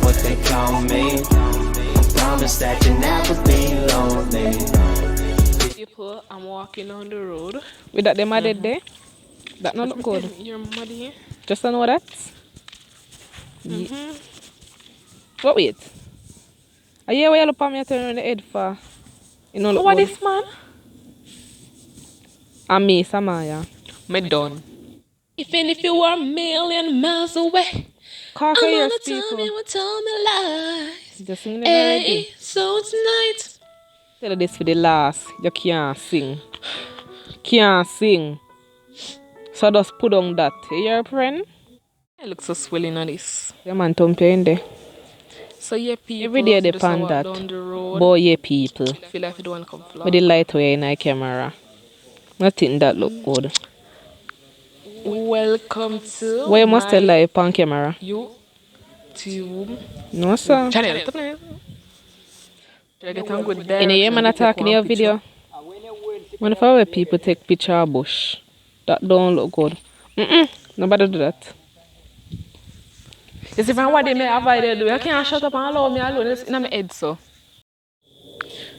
what they call me. Promise that you'll never be lonely. People, I'm walking on the road. With that them added there? That not look good. You're muddy. Just don't know that? What wait? Are you where you look at me turn on the head for? You know look What good. this man? And me, Samaya. Me done. Even if you were a million miles away, Call I'm your gonna tell people. me what told me lies. Just sing them already. Hey, so tonight. Tell her this for the last. You can't sing. Can't sing. So just put on that. You hear, friend? I look so swelling on this. Your man thumped you in there. So yeah, people. Every day they just a pan walk that. down the road. Boy, yeah, people. Feel like you don't want to come fly. With the light way in the camera. Nothing that look good. Welcome to Why you must tell live on camera? YouTube No, sir. channel. You get on good direction. In the year, man, You attacking take your one video. When if I people take picture of bush, that don't look good. Nobody do that. You see, from what they may avoid do, you can't shut up and allow me alone. It's in my head, so.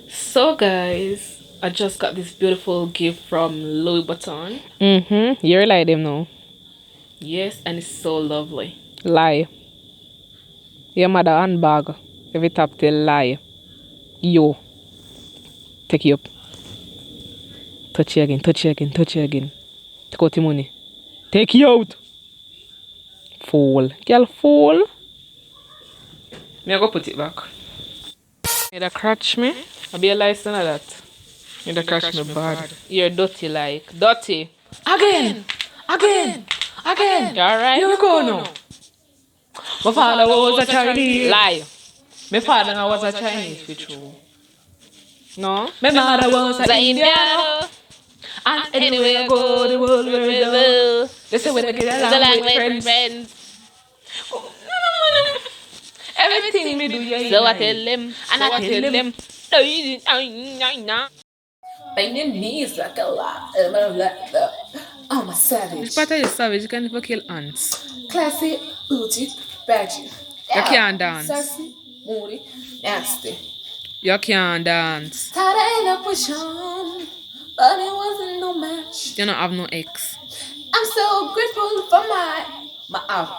So, guys, I just got this beautiful gift from Louis Vuitton. You lie them now. Yes, and it's so lovely. Lie. Your mother handbag. Every tap till lie. Yo. Take you up. Touch you again, touch you again, touch you again. Take out the money. Take you out. Fool. Girl, fool. Me I go put it back. You da crutch me? I be a license of that. You da crutch me bad. You're dirty like. Dirty. Again! You alright? You go now. My father was a Chinese. Lie. My father was a Chinese for true. No? My mother was an Indian. And anywhere I go, the world will go. They say when I get along with friends. Everything me do, yeah. So I tell them, and I tell them. Bend your knees like a lot. I'm a savage. Which part of you savage? You can never kill ants. Classy, bougie, badgy. You can't dance. Sassy, moody, nasty. You can't dance. Tied up with Sean, but it wasn't no match. You don't have no ex. I'm so grateful for my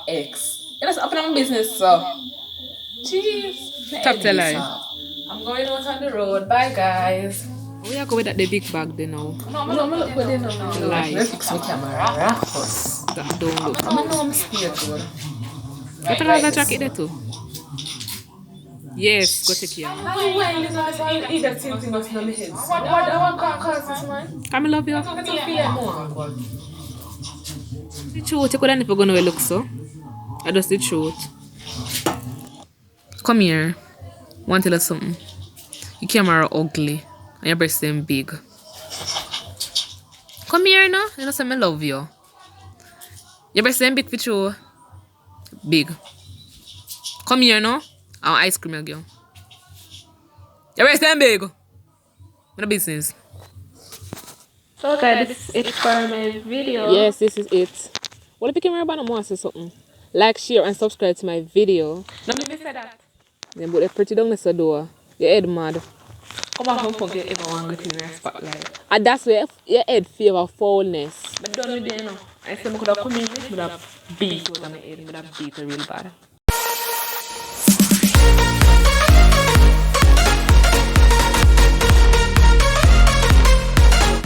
ex. And that's up in my business, so. Jeez. Stop the lie. I'm going out on the road. Bye, guys. We are going with that the big bag there now. No, look good in now. Lie. Let's fix my camera. That don't look. I'm know I'm scared, good. You put another jacket there too. Yes, go take care. Why you guys eat that same thing as my head? What cause this, man? Come love you. I don't feel more. The truth, you could never go nowhere look so. I just the truth. Come here. Want to tell us something? Your camera ugly and your breasts them big. Come here now. You know say I love you. Your breasts them big for you. Big. Come here now. I want ice cream again. Your breasts them big. What business? So guys, this is it for my video. Yes, this is it. What if you came here about to say something? Like, share, and subscribe to my video. No, me say that. Then put the pretty down the door. Your head mad. Come on, don't forget everyone get in the spotlight. And that's where your head favor foulness. But don't be there now. I said I could have come in, but I beat with my head, but I beat it real bad.